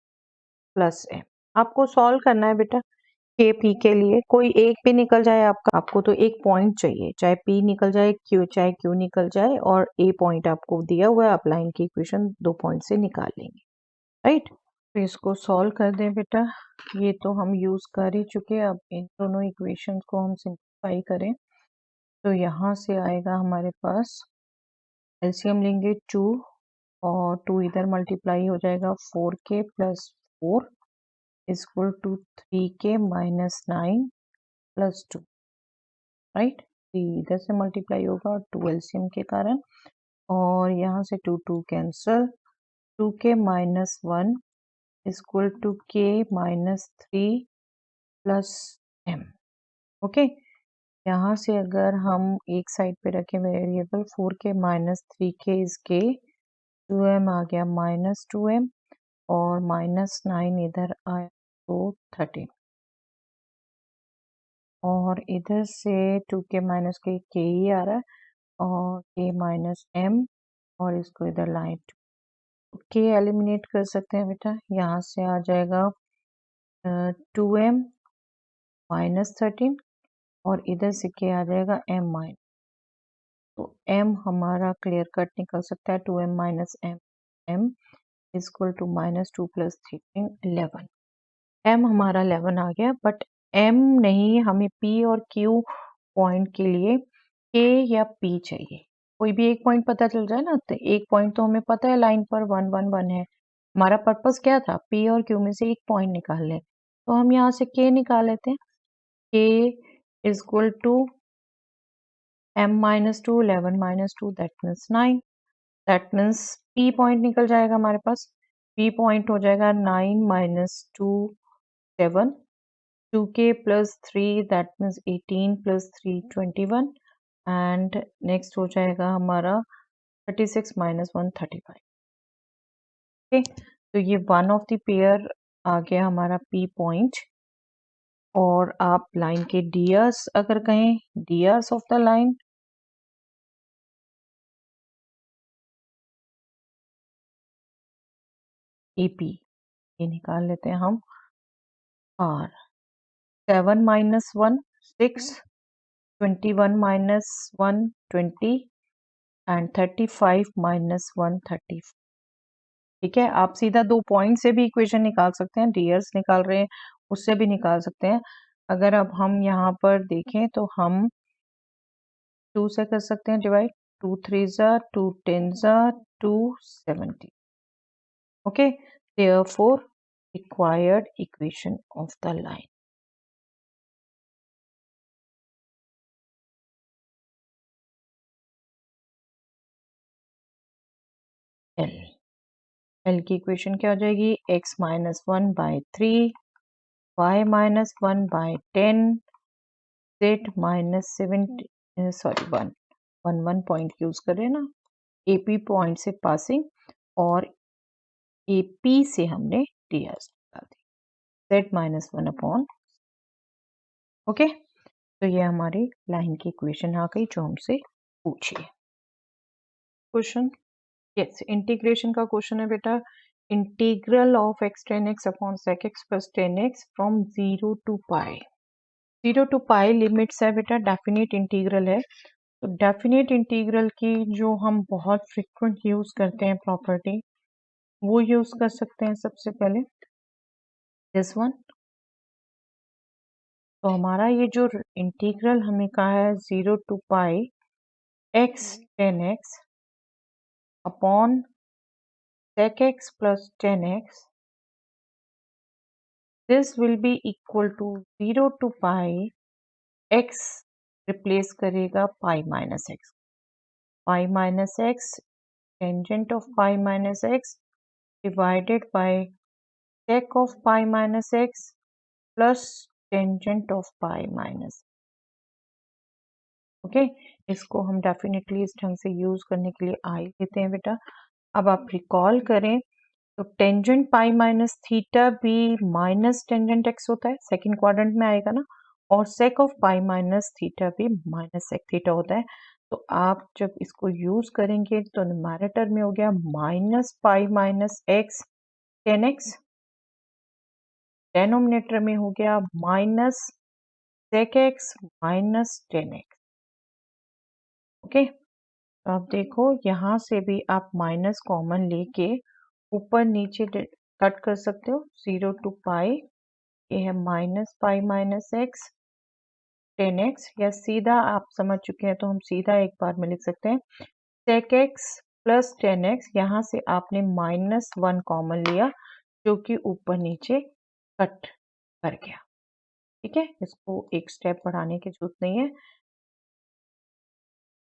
+ m। आपको सॉल्व करना है बेटा के पी के लिए, कोई एक भी निकल जाए आपका, आपको तो एक पॉइंट चाहिए, चाहे पी निकल जाए चाहे क्यू निकल जाए, और ए पॉइंट आपको दिया हुआ है, आप लाइन की इक्वेशन 2 पॉइंट से निकाल लेंगे, राइट। तो इसको सॉल्व कर दें बेटा, ये तो हम यूज कर ही चुके, अब इन दोनों इक्वेशंस को हम सिंप्लीफाई करें तो यहाँ से आएगा हमारे पास, एलसीएम लेंगे 2 और 2 इधर मल्टीप्लाई हो जाएगा, 4k + 4 = 3k - 9 + 2, राइट। 3 इधर से मल्टीप्लाई होगा और 2 एलसीएम के कारण, और यहाँ से 2 cancel, 2k - 1 = k-3 + m। Okay, यहाँ से अगर हम एक साइड पे रखें variable, 4k - 3k is k, 2m आ गया -2m, और -9 इधर आया तो 13, और इधर से 2k - k ही आ रहा है, और k - m, और इसको इधर लाइन k एलिमिनेट कर सकते हैं बेटा, यहाँ से आ जाएगा 2m -13, और इधर से k आ जाएगा m-, तो m हमारा क्लियर कट निकल सकता है, 2m - m = -2 + 3 11। m हमारा 11 आ गया, बट m नहीं, हमें p और q पॉइंट के लिए k या p चाहिए। कोई भी एक पॉइंट पता चल जाए ना, तो एक पॉइंट तो हमें पता है लाइन पर 1 1 1 है, हमारा पर्पस क्या था, p और q में से एक पॉइंट निकाल लें, तो हम यहाँ से k निकाल लेते हैं, k = m - 2 11 - 2 that means 9, that means p point निकल जाएगा हमारे पास, p पॉइंट हो जाएगा 9 - 2 7, 2k + 3 that means 18 + 3 21, and next हो जाएगा हमारा 36 - 1 35। ओके, तो ये वन ऑफ द पेयर आ गया हमारा p पॉइंट, और आप लाइन के डियर्स अगर कहें, dears of the line, AP ये निकाल लेते हैं हम, R 7 - 1 6, 21 - 1 20, एंड 35 - 1 30। ठीक है, आप सीधा 2 पॉइंट से भी इक्वेशन निकाल सकते हैं, डियर्स निकाल रहे हैं उससे भी निकाल सकते हैं। अगर अब हम यहाँ पर देखें तो हम 2 से कर सकते हैं डिवाइड, 2 3 ज़ा 2 10 ज़ा 270। Okay, therefore required equation of the line. L. L की इक्वेशन क्या हो जाएगी? x minus 1/3, y minus 1/10, z minus 70, sorry 1 point use कर रहे हैं ना, AP पॉइंट से पासिंग और AP से हमने ds बता दी, z माइनस 1/। ओके, तो ये हमारी लाइन की इक्वेशन आ गई जो हमसे पूछी है। क्वेश्चन, यस, इंटीग्रेशन का क्वेश्चन है बेटा। Integral of x tan x upon sec x plus tan x from 0 to pi. 0 to pi limits है बेटा, डेफिनेट इंटीग्रल है। तो डेफिनेट इंटीग्रल की जो हम बहुत फ्रिक्वेंट यूज करते हैं प्रॉपर्टी, वो यूज कर सकते हैं सबसे पहले, दिस वन। तो हमारा ये जो इंटीग्रल हमें कहा है 0 to pi x tan x upon sec x plus tan x, this will be equal to 0 to pi x replace करेगा pi minus x, pi minus x tangent of pi minus x divided by sec of pi minus x plus tangent of pi minus। Okay, इसको हम डेफिनेटली इस ढंग से यूज करने के लिए आई लेते हैं बेटा। अब आप रिकॉल करें तो टेंजेंट पाई माइनस थीटा भी माइनस टेंजेंट एक्स होता है, सेकंड क्वाड्रेंट में आएगा ना, और sake of pi minus theta भी माइनस सेक थीटा होता है। तो आप जब इसको यूज करेंगे तो न्यूमैरेटर में हो गया minus pi minus x tan x, denominator में हो गया minus sec x minus tan x. Okay, तो आप देखो यहाँ से भी आप माइनस कॉमन लेके ऊपर नीचे कट कर सकते हो, 0 to पाई, ये है minus pi minus x tan x, या सीधा आप समझ चुके हैं तो हम सीधा एक बार में लिख सकते हैं sec x plus tan x. यहाँ से आपने माइनस 1 कॉमन लिया जो कि ऊपर नीचे कट कर गया। ठीक है, इसको एक स्टेप बढ़ाने की जरूरत नहीं है,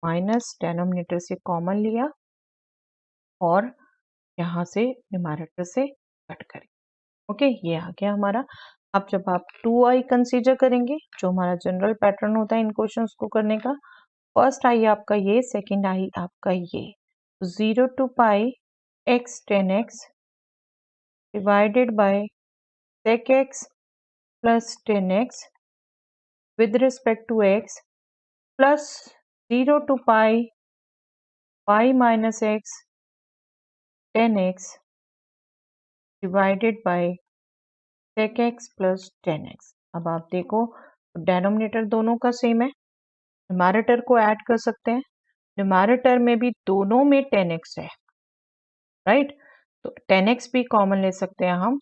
माइनस डेनोमिनेटर से कॉमन लिया और यहाँ से न्यूमैरेटर से कट करें। ओके, ये आ गया हमारा। अब जब आप 2i कंसीडर करेंगे, जो हमारा जनरल पैटर्न होता है इन क्वेश्चंस को करने का, फर्स्ट आई आपका ये, सेकंड आई आपका ये, 0 to pi x tan x divided by sec x plus tan x with respect to x plus 0 to pi pi minus x tan x divided by sec x plus tan x। अब आप देखो डेनोमिनेटर दोनों का सेम है, न्यूमैरेटर को ऐड कर सकते हैं, न्यूमैरेटर में भी दोनों में 10x है, राइट। तो 10x भी कॉमन ले सकते हैं हम,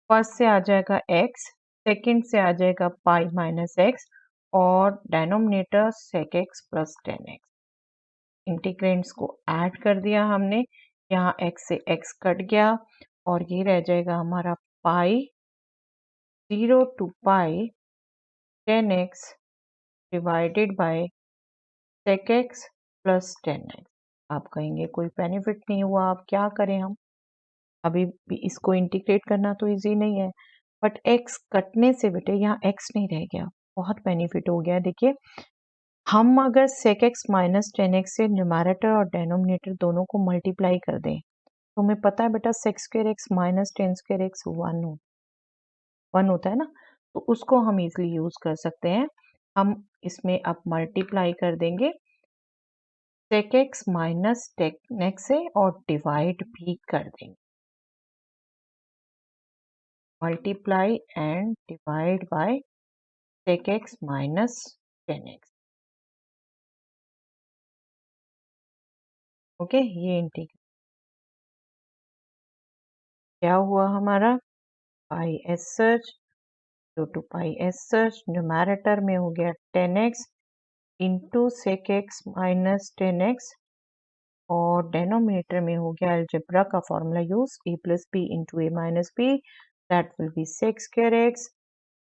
फर्स्ट से आ जाएगा x, सेकंड से आ जाएगा पाई माइनस x और denominator sec x plus 10x। इंटीग्रेंड्स को ऐड कर दिया हमने, यहाँ x से x कट गया और ये रह जाएगा हमारा पाई 0 to pi 10x divided by sec x plus 10x। आप कहेंगे कोई बेनिफिट नहीं हुआ, अब क्या करें हम? अभी भी इसको इंटीग्रेट करना तो इजी नहीं है, बट x कटने से बेटे यहाँ x नहीं रह गया, बहुत बेनिफिट हो गया। देखिए, हम अगर sec x minus tan X से न्यूमैरेटर और डेनोमिनेटर दोनों को मल्टीप्लाई कर दें तो हमें पता है बेटा sec square x minus tan square x 1 होता है ना, तो उसको हम इजिली यूज कर सकते हैं। हम इसमें अब मल्टीप्लाई कर देंगे sec x minus tan X से और डिवाइड भी कर देंगे, multiply and divide by sec x minus tan x. Okay, ये इंटीग्रल क्या हुआ हमारा, pi as such to pi as such, numerator में हो गया 10x into sec x minus 10x और डेनोमिनेटर में हो गया अलजेब्रा का formula use, a plus B into A minus B, that will be sec square x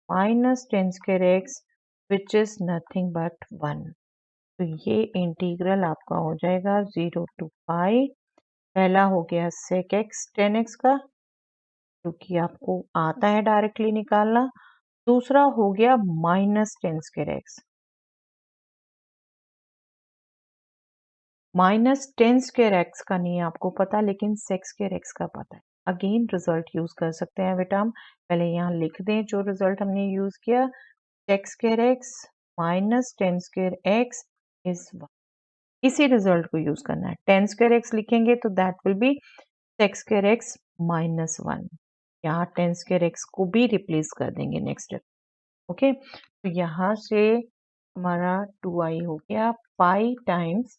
minus tan square x which is nothing but 1। तो ये इंटीग्रल आपका हो जाएगा 0 to पाई पहला हो गया sec x tan x का, क्योंकि आपको आता है डायरेक्टली निकालना। दूसरा हो गया minus tan square x, minus tan square X का नहीं आपको पता, लेकिन सेक स्क्वायर एक्स का पता है। अगेन रिजल्ट यूज कर सकते हैं बेटा हम। पहले यहाँ लिख दें जो रिजल्ट हमने यूज किया, sec square x minus tan square x is 1। इसी रिजल्ट को यूज करना है। टेन स्क्वायर एक्स लिखेंगे तो that will be sec square x minus 1। यहाँ टेन स्क्वायर एक्स को भी रिप्लेस कर देंगे नेक्स्ट स्टेप। ओके, तो यहाँ से हमारा 2i हो गया पाई टाइम्स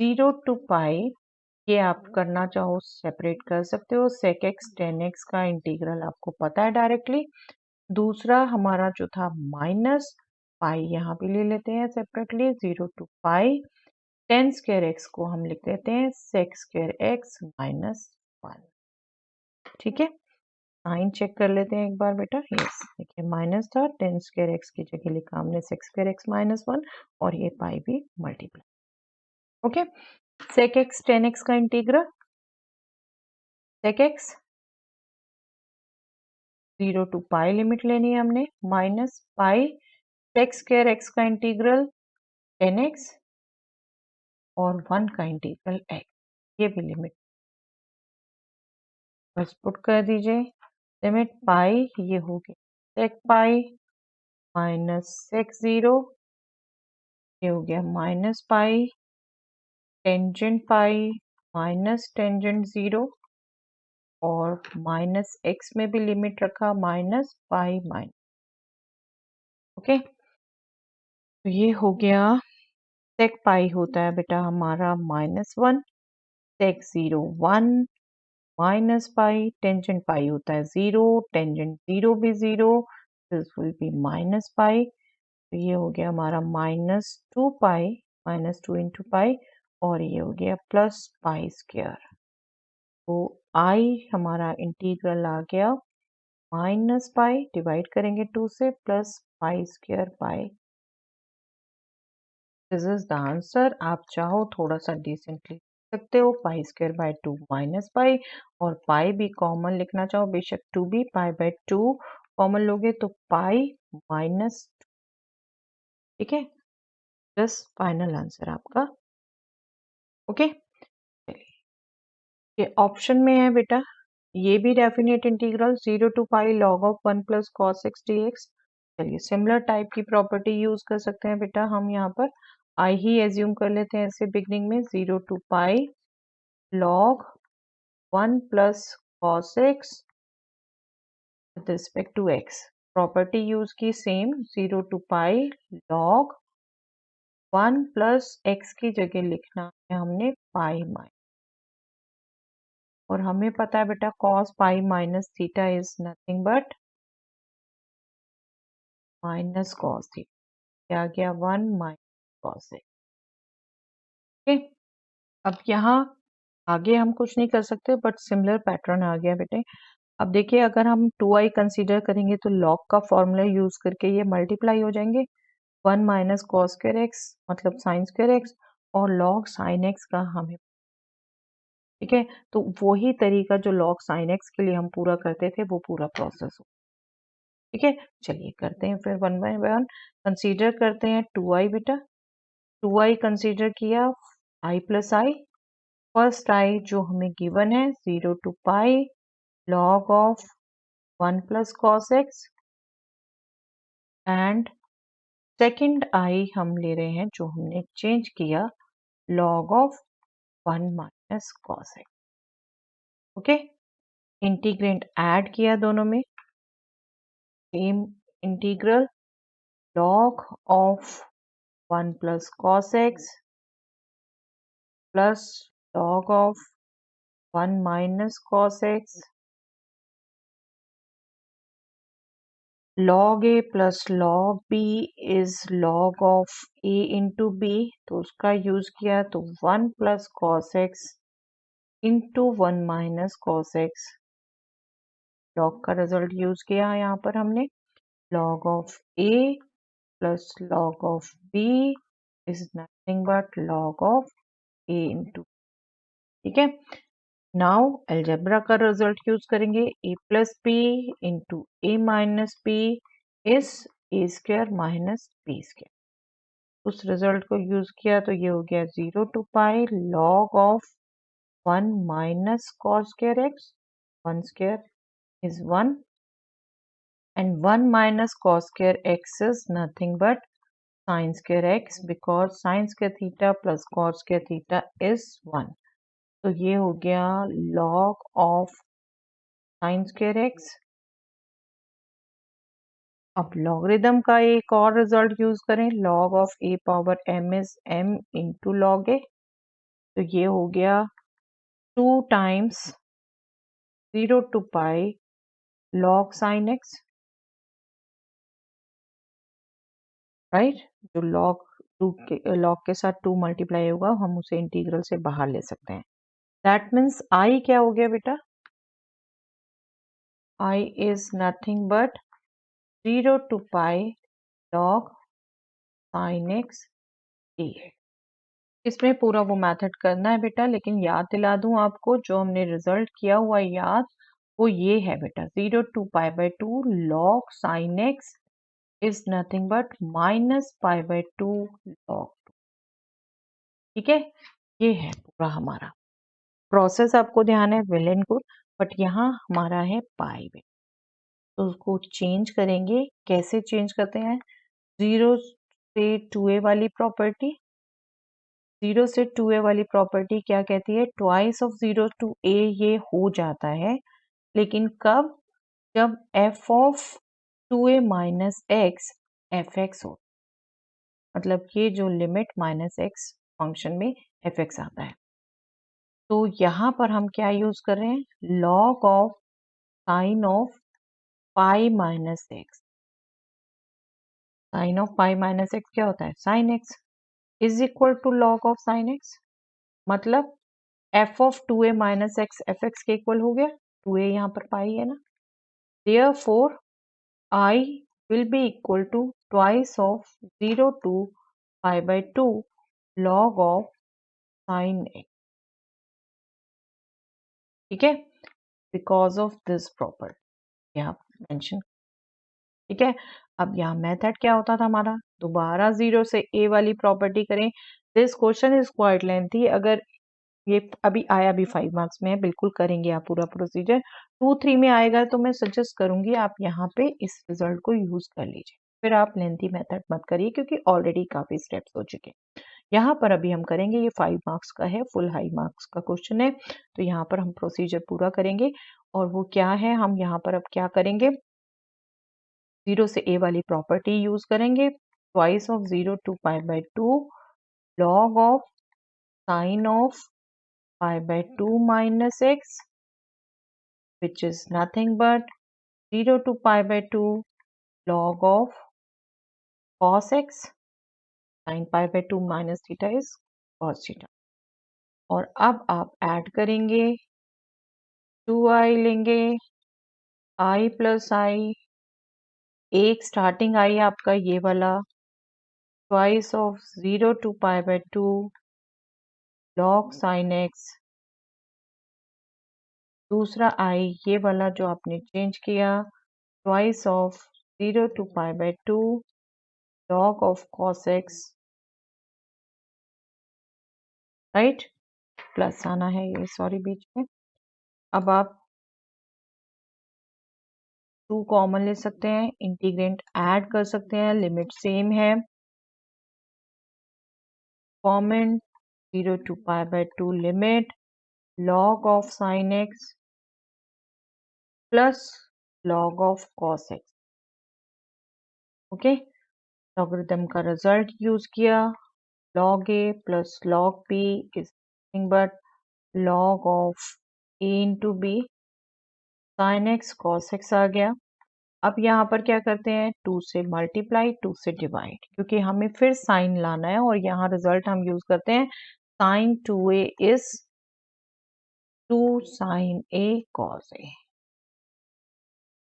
0 टू पाई। ये आप करना चाहो सेपरेट कर सकते हो। सेक एक्स टेन एक्स का इंटीग्रल आपको पता है डायरेक्टली। दूसरा हमारा जो था माइनस पाई, यहाँ पे ले लेते हैं separately 0 to pi. Tan square x को हम लिख देते हैं सेक स्क्वायर एक्स माइनस 1। ठीक है, साइन चेक कर लेते हैं एक बार बेटा। यस, देखिए माइनस था, टेन स्क्वायर एक्स की जगह लिखा हमने सेक स्क्वायर एक्स माइनस 1, और ये पाई भी multiply. Okay, sec X tan X का integral, sec X 0 to pi limit लेनी है हमने, minus pi sec square X का इंटीग्रल टेन एक्स और 1 का इंटीग्रल एक्स, ये भी लिमिट बस पुट कर दीजिए। लिमिट पाई ये हो गया सेक पाई माइनस सेक 0, ये हो गया माइनस पाई टेंजेंट पाई माइनस टेंजेंट 0, और माइनस एक्स में भी लिमिट रखा माइनस पाई माइनस। ओके, तो ये हो गया सेक पाई होता है बेटा हमारा माइनस 1, सेक 0 1, माइनस पाई टेंजेंट पाई होता है 0, टेंजेंट 0 भी 0, this will be minus pi. तो ये हो गया हमारा माइनस 2 पाई, माइनस 2 इंटू पाई, और ये हो गया प्लस पाई स्क्वायर। तो आई हमारा इंटीग्रल आ गया माइनस पाई, डिवाइड करेंगे 2 से, plus pi square pi. This is the answer. आप चाहो थोड़ा सा डिसेंटली लिख सकते हो, pi square by 2 minus pi, और पाई भी कॉमन लिखना चाहो बेशक 2 भी, पाई बाय 2 कॉमन लोगे तो पाई माइनस। ठीक है, बस फाइनल आंसर आपका। ओके, ये ऑप्शन में है बेटा, ये भी definite integral 0 to pi log of 1 plus cos x D x. चलिए सिमिलर टाइप की प्रॉपर्टी यूज कर सकते हैं बेटा हम यहाँ पर। आई ही एज्यूम कर लेते हैं ऐसे बिगनिंग में, 0 to pi log 1 plus cos X with respect to X. Property use की same, 0 to pi log 1 plus X की जगह लिखना है हमने पाई माइनस, और हमें पता है बेटा cos pi minus theta is nothing but minus cos theta. आ गया 1 माइनस कॉस एक्स। ठीक, अब यहाँ आगे हम कुछ नहीं कर सकते, बट सिमिलर पैटर्न आ गया बेटे। अब देखिए अगर हम 2i कंसीडर करेंगे तो लॉग का फॉर्मूला यूज करके ये मल्टीप्लाई हो जाएंगे। 1 माइनस कॉस स्क्वायर एक्स मतलब साइन स्क्वायर एक्स, और लॉग साइन एक्स का हमें। ठीक है, तो वही तरीका जो लॉग साइन एक्स के लिए हम पूरा करते थे वो पूरा प्रोसेस हो। ठीक है, चलिए करते हैं फिर वन बाय वन। कंसीडर करते हैं 2i बेटा। 2i कंसीडर किया, i plus I, first I जो हमें गिवन है 0 to pi log of 1 plus cos x, and second I हम ले रहे हैं जो हमने चेंज किया log of 1 minus cos x. Okay, integrand add किया दोनों में, same integral log of 1 plus cos x plus log of 1 minus cos x, log a plus log b is log of a into b, तो उसका यूज किया तो 1 plus cos x into 1 minus cos x, log का रिजल्ट यूज किया यहाँ पर हमने। log of a plus log of b is nothing but log of a into, ठीक है। नाउ अलजेब्रा का रिजल्ट यूज करेंगे, a plus P into A minus P is A square minus B square. उस रिजल्ट को यूज किया तो ये हो गया 0 to pi log of 1 minus cos square x, 1 square is 1 and 1 minus cos square x is nothing but sin square x because sin square theta plus cos square theta is 1. तो ये हो गया log of sin square x। अब लॉगरिदम का एक और रिजल्ट यूज करें, log of a power m is m into log a। तो ये हो गया 2 times 0 to pi log sin x, right. जो लॉग के साथ 2 मल्टीप्लाई होगा हम उसे इंटीग्रल से बाहर ले सकते हैं। दैट मीन्स आई क्या हो गया बेटा, I is nothing but 0 to pi log sine X D. इसमें पूरा वो मेथड करना है बेटा, लेकिन याद दिला दूं आपको जो हमने रिजल्ट किया हुआ याद, वो ये है बेटा 0 to pi by 2 log sine x is nothing but minus pi by 2 log. ठीक है, ये है पूरा हमारा प्रोसेस। आपको ध्यान है वेल एंड गुड, बट यहाँ हमारा है पाई में, तो उसको चेंज करेंगे। कैसे चेंज करते हैं, 0 से 2a वाली प्रॉपर्टी, 0 से 2a वाली प्रॉपर्टी क्या कहती है, ट्वाइस ऑफ 0 टू a ये हो जाता है, लेकिन कब, जब f of 2a minus x f x हो, मतलब ये जो लिमिट माइनस एक्स फंक्शन में एफ एक्स आता है। तो यहाँ पर हम क्या यूज कर रहे हैं, log of sine of pi minus x. Sine of pi minus x क्या होता है, sine x is equal to log of sine x, मतलब f of 2a minus x f x के इक्वल हो गया, 2a यहाँ पर पाई है ना, therefore I will be equal to twice of 0 to pi by 2 log of sine x. ठीक है, बिकॉज ऑफ दिस प्रॉपर्टी यहाँ मेंशन। ठीक है, अब यहाँ मेथड क्या होता था हमारा, दोबारा 0 से a वाली प्रॉपर्टी करें। This question is quite lengthy, अगर ये अभी आया भी 5 मार्क्स में है, बिल्कुल करेंगे आप पूरा प्रोसीजर। 2-3 में आएगा तो मैं सजेस्ट करूंगी आप यहाँ पे इस रिजल्ट को यूज कर लीजिए, फिर आप लेंथी मेथड मत करिए क्योंकि ऑलरेडी काफी स्टेप्स हो चुके हैं। यहाँ पर अभी हम करेंगे, ये 5 मार्क्स का है, फुल हाई मार्क्स का क्वेश्चन है, तो यहाँ पर हम प्रोसीजर पूरा करेंगे। और वो क्या है, हम यहाँ पर अब क्या करेंगे, 0 से a वाली प्रॉपर्टी यूज करेंगे, twice of 0 to pi by 2 log of sine of pi by 2 minus x which is nothing but 0 to pi by 2 log of cos x, sin pi by 2 minus theta is cos theta। और अब आप ऐड करेंगे, 2i लेंगे, i प्लस आई, एक स्टार्टिंग आई आपका ये वाला, twice of 0 to pi by 2 log sin x, दूसरा आई ये वाला जो आपने चेंज किया, twice of 0 to pi by 2 log of cos x, right, plus आना है ये, सॉरी बीच में। अब आप 2 कॉमन ले सकते हैं, इंटीग्रेंट ऐड कर सकते हैं, लिमिट सेम है, common 0 to pi by 2 limit log of sine x plus log of cos x। ओके, लॉगरिथम का रिजल्ट यूज किया, log a plus log b is nothing but log of a into b, sine x cos x आ गया। अब यहाँ पर क्या करते हैं, 2 से मल्टीप्लाई, 2 से डिवाइड, क्योंकि हमें फिर साइन लाना है और यहाँ रिजल्ट हम यूज करते हैं, sine 2a is 2 sine a cos a।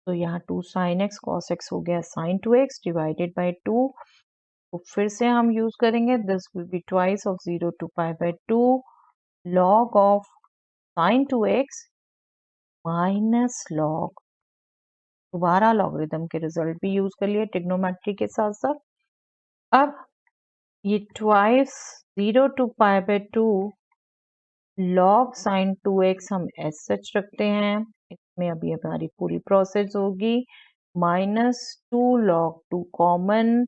तो यहाँ 2 साइन x cos x हो गया साइन 2x डिवाइडेड बाई 2। तो फिर से हम यूज करेंगे, this will be twice of 0 to pi by 2 log of sine 2x minus log, दोबारा लॉगरिथम के रिजल्ट भी यूज कर लिए ट्रिग्नोमेट्री के साथ साथ। अब ये twice 0 to π/2 log sign 2x हम एज सच रखते हैं, इसमें अभी हमारी पूरी प्रोसेस होगी। -2 log 2 कॉमन,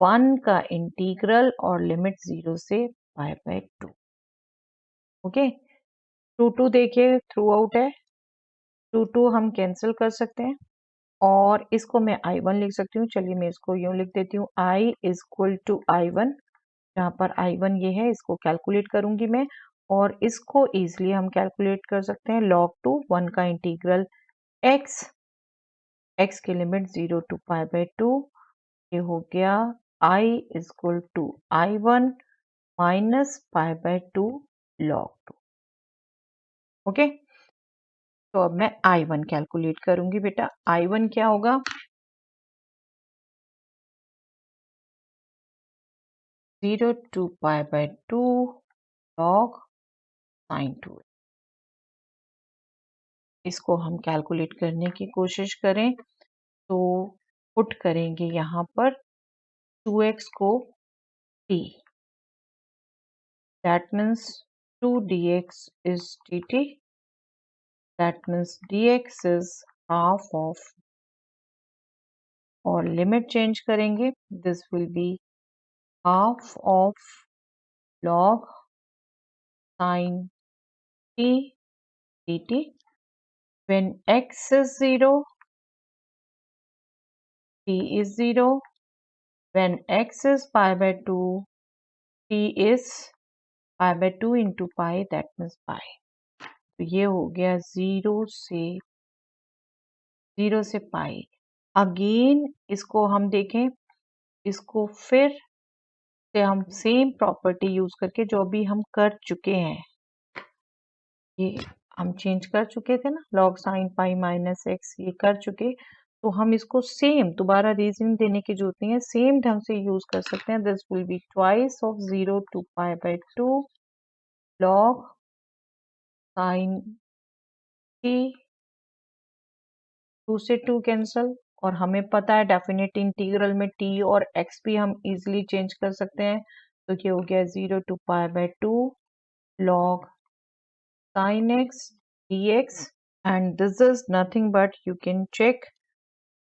1 का इंटीग्रल और लिमिट 0 से π/2। ओके, 2 देखिए थ्रू आउट है, 2 हम कैंसिल कर सकते हैं और इसको मैं I1 लिख सकती हूँ। चलिए मैं इसको यूं लिख देती हूँ, I is equal to I1, जहाँ पर I1 ये है, इसको कैलकुलेट करूंगी मैं और इसको इजीली हम कैलकुलेट कर सकते हैं। log 2 1 का इंटीग्रल x, x की लिमिट 0 to π/2, ये हो गया I is equal to I1 minus π/2 log 2। Okay, तो अब मैं I1 कैलकुलेट करूंगी बेटा। I1 क्या होगा, 0 to π/2 log sin 2। इसको हम कैलकुलेट करने की कोशिश करें तो पुट करेंगे यहाँ पर 2x को t, that means 2 dx is dt, that means dx is half of, और लिमिट चेंज करेंगे, this will be half of log sin t dt when x is 0, t is 0, when x is π/2, t is π/2 into pi, that means pi। तो ये हो गया 0 से पाई। अगेन इसको हम देखें, इसको फिर से हम सेम प्रॉपर्टी यूज करके जो भी हम कर चुके हैं, ये हम चेंज कर चुके थे ना, log sin पाई माइनस एक्स, ये कर चुके, तो हम इसको सेम दोबारा रीजनिंग देने की जरूरत नहीं है, सेम ढंग से यूज कर सकते हैं। This will be twice of 0 to π/2 log sin t, 2 से 2 कैंसल, और हमें पता है डेफिनेट इंटीग्रल में t और x भी हम इजीली चेंज कर सकते हैं, तो ये हो गया 0 to π/2 log sin x dx, and this is nothing but, you can check,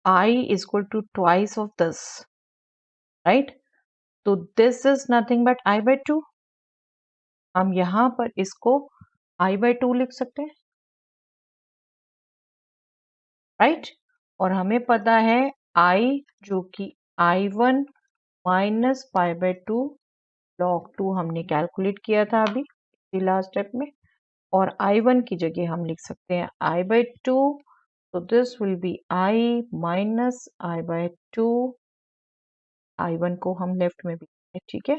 I is equal to twice of this, right? तो this is nothing but I/2, हम यहाँ पर इसको I/2 लिख सकते हैं, राइट? और हमें पता है I जो कि I1 माइनस π/2 log 2 हमने कैलकुलेट किया था अभी इसी लास्ट स्टेप में, और I1 की जगह हम लिख सकते हैं I/2, तो this will be I minus I/2, I1 को हम लेफ्ट में भी, ठीक है,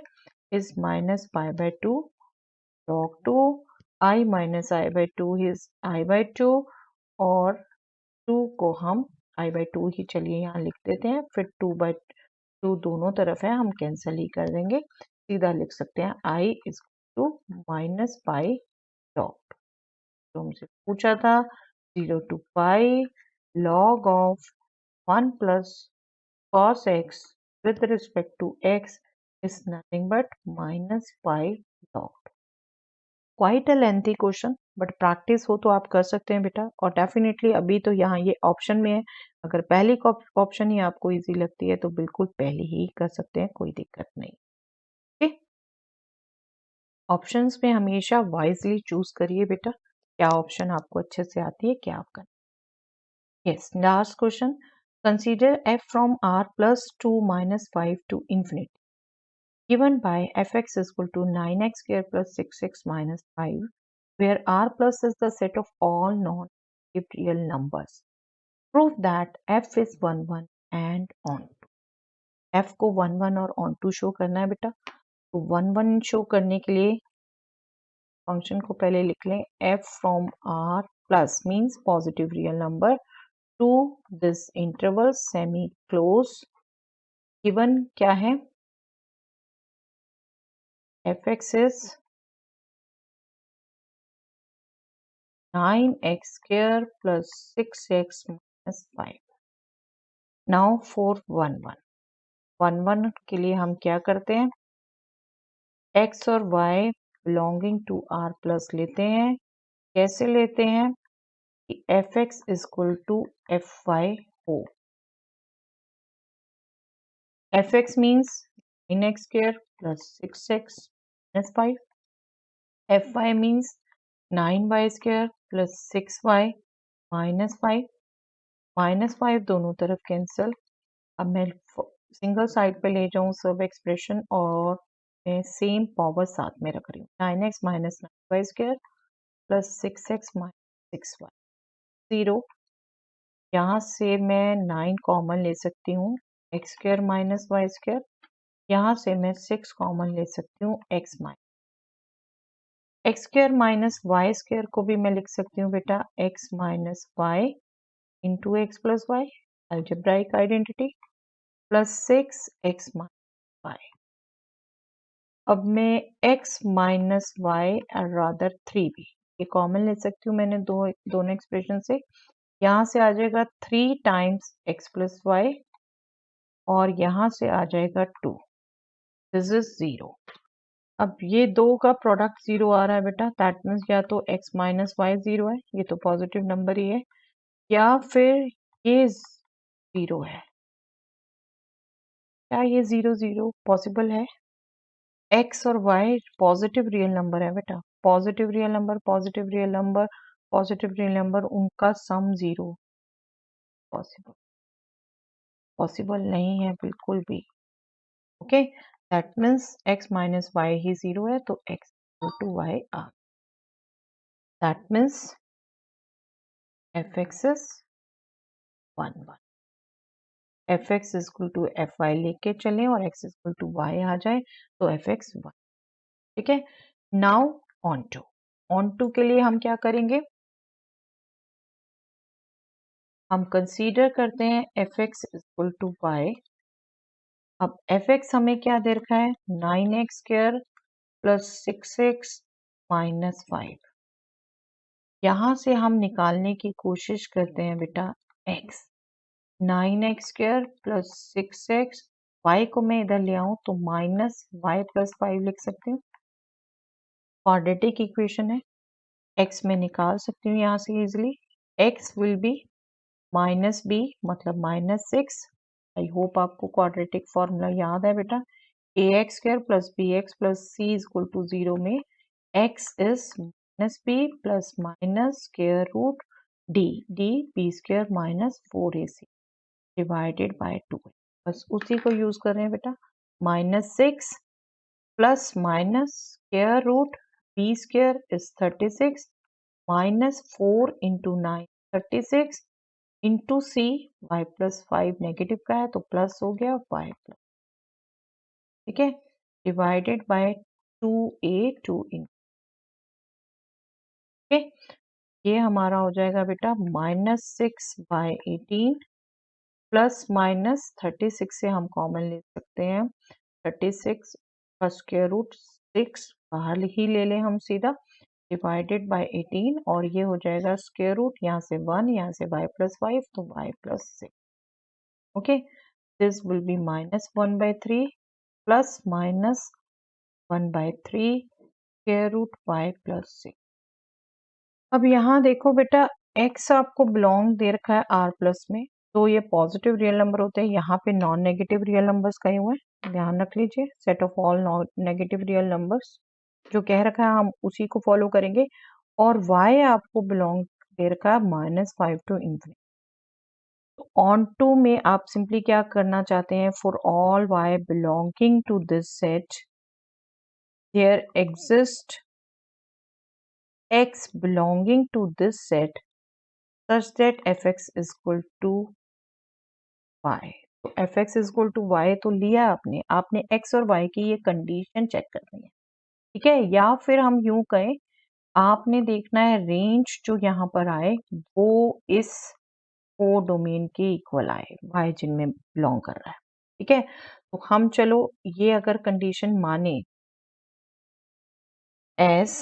is minus π/2 log 2, I minus I/2 is I/2, और 2 को हम I/2 ही चलिए यहाँ लिख देते हैं, फिर 2/2 दोनों तरफ है, हम कैंसिल ही कर देंगे, सीधा लिख सकते हैं I is two minus pi log 2। तो हमसे पूछा था 0 to pi log of 1 plus cos x with respect to x is nothing but minus pi log 2। Quite a lengthy question, but practice हो तो आप कर सकते हैं बेटा, और डेफिनेटली अभी तो यहाँ ये ऑप्शन में है, अगर पहली ऑप्शन ही आपको इजी लगती है तो बिल्कुल पहले ही कर सकते हैं, कोई दिक्कत नहीं। ठीक, ऑप्शंस में हमेशा वाइजली चूज करिए बेटा, क्या ऑप्शन आपको अच्छे से आती है, क्या आपका। Yes, last question, consider f from r plus 2 minus 5 to infinity given by fx is equal to 9x square plus 6x minus 5, where r plus is the set of all non-negative real numbers. Prove that f is 1 1 and on 2। f को 1 1 और on 2 शो करना है बेटा, तो 1 1 शो करने के लिए फंक्शन को पहले लिख लें, f from r plus means positive real number to this interval semi close, given क्या है, fx is 9x square plus 6x minus 5. Now for 1 के लिए हम क्या करते हैं, x और y belonging to r plus लेते हैं. कैसे लेते हैं कि fx is equal to fy हो. fx means 9x square plus 6x minus 5. fy means 9y square plus 6y minus 5. Minus 5 दोनों तरफ कैंसिल. अब मैं सिंगल साइड पे ले जाऊं सब एक्सप्रेशन और मैं सेम पावर साथ में रख रही हूँ. 9x minus 9y square plus 6x minus 6y 0. यहाँ से मैं 9 कॉमन ले सकती हूँ, x square minus y square. यहाँ से मैं 6 कॉमन ले सकती हूँ, x minus x square minus y square को भी मैं लिख सकती हूँ बेटा x minus y into x plus y, algebraic identity, plus 6x minus y. अब मैं x minus Y rather 3b ये कॉमन ले सकती हूँ मैंने दोनों एक्सप्रेशन से. यहाँ से आ जाएगा 3 टाइम्स x प्लस वाई और यहाँ से आ जाएगा 2. This is 0. अब ये दो का प्रोडक्ट 0 आ रहा है बेटा, दैट मीन्स या तो x माइनस वाई 0 है, ये तो पॉजिटिव नंबर ही है, या फिर ये 0 है. क्या ये 0 0 पॉसिबल है? x और y पॉजिटिव रियल नंबर है बेटा. Positive real number, positive real number, positive real number, उनका सम 0 पॉसिबल पॉसिबल नहीं है बिल्कुल भी. Okay, that means x minus y ही 0 है, तो x इक्वल टू वाई आ. That means fx is 1 1. fx is equal to fy लेके चलें और x is equal to y आ जाए तो fx 1. ठीक है. नाउ ऑन टू के लिए हम क्या करेंगे, हम कंसीडर करते हैं fx इक्वल टू y. अब fx हमें क्या दे रखा है, 9x square plus 6x minus 5. यहां से हम निकालने की कोशिश करते हैं बेटा x. 9x square plus 6x, y को मैं इधर ले आऊं तो माइनस y प्लस 5 लिख सकते हैं. क्वाड्रेटिक इक्वेशन है, x में निकाल सकती हूँ यहाँ से easily. x will be minus b मतलब माइनस 6. आई होप आपको क्वाड्रेटिक फॉर्मूला याद है बेटा. ax square plus bx plus c is equal to 0 में x is minus b plus minus square root d b square minus 4ac divided by 2. बस उसी को यूज कर रहे हैं बेटा. Minus 6 plus minus square root b square is 36 minus 4 into 9 36 into C. Y plus 5 negative का है तो प्लस हो गया वाई प्लस. ठीक है, डिवाइडेड बाय 2a 2 इन. ठीक है, ये हमारा हो जाएगा बेटा माइनस 6/18 प्लस माइनस 36 से हम कॉमन ले सकते हैं. 36 का स्क्वायर रूट 6 बाहर ही ले लें हम सीधा, डिवाइडेड बाय 18 और ये हो जाएगा स्क्वायर रूट, यहाँ से 1 यहाँ से y प्लस 5 तो y plus 6. Okay, this will be minus 1/3 plus minus 1/3 square root y plus 6. अब यहाँ देखो बेटा x आपको बिलोंग दे रखा है r प्लस में, तो ये पॉजिटिव रियल नंबर होते हैं. यहाँ पे नॉन नेगेटिव रियल नंबर्स कहे हुए हैं, ध्यान रख लीजिए. Set of all non negative real numbers जो कह रखा है हम उसी को फॉलो करेंगे. और y आपको बिलोंग दे रखा है -5 टू इंफिनिटी. ऑन टू में आप सिंपली क्या करना चाहते हैं, for all y belonging to this set there exist x belonging to this set such that fx is equal to y. तो fx is equal to y तो लिया आपने x और y की ये कंडीशन चेक करनी है. ठीक है, या फिर हम यूं कहें, आपने देखना है रेंज जो यहाँ पर आए वो इस को डोमेन के इक्वल आए, y जिनमें बिलोंग कर रहा है. ठीक है, तो हम चलो ये अगर कंडीशन माने as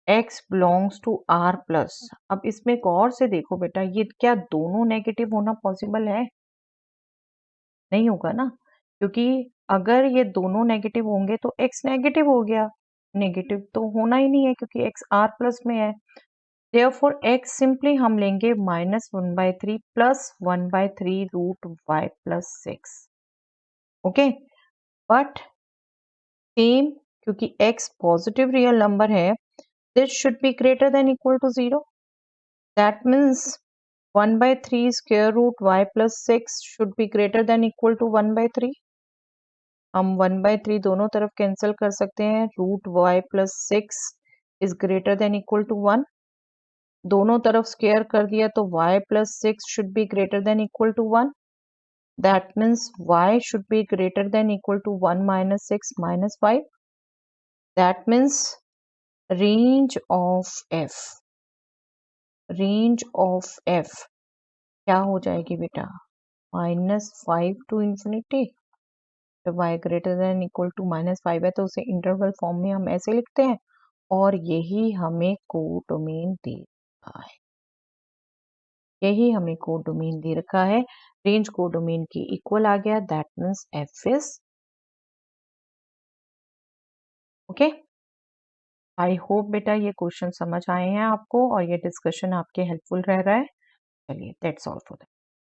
x belongs to r plus. अब इसमें गौर से देखो बेटा, ये क्या दोनों नेगेटिव होना पॉसिबल है? नहीं होगा ना, क्योंकि अगर ये दोनों नेगेटिव होंगे तो x नेगेटिव हो गया, नेगेटिव तो होना ही नहीं है क्योंकि x r प्लस में है। Therefore x सिंपली हम लेंगे -1/3 plus 1/3 root y plus 6। Okay, but same, क्योंकि x पॉजिटिव रियल नंबर है, this should be greater than equal to 0. That means 1/3 square root y plus 6 should be greater than equal to 1/3. हम 1/3 दोनों तरफ कैंसिल कर सकते हैं, root y plus 6 is greater than equal to 1. दोनों तरफ स्क्वायर कर दिया तो y plus 6 should be greater than equal to 1. That means y should be greater than equal to 1 minus 6 minus 5. That means range of f क्या हो जाएगी बेटा? -5 to infinity। जब y greater than equal to -5 है तो उसे इंटरवल फॉर्म में हम ऐसे लिखते हैं, और यही हमें कोडोमेन दे रखा है, यही हमें कोडोमेन दे रखा है। रेंज कोडोमेन की इक्वल आ गया, that means f is okay. I hope बेटा ये क्वेश्चन समझ आए हैं आपको और ये डिस्कशन आपके हेल्पफुल रह रहा है। चलिए, दैट्स ऑल फॉर दैट।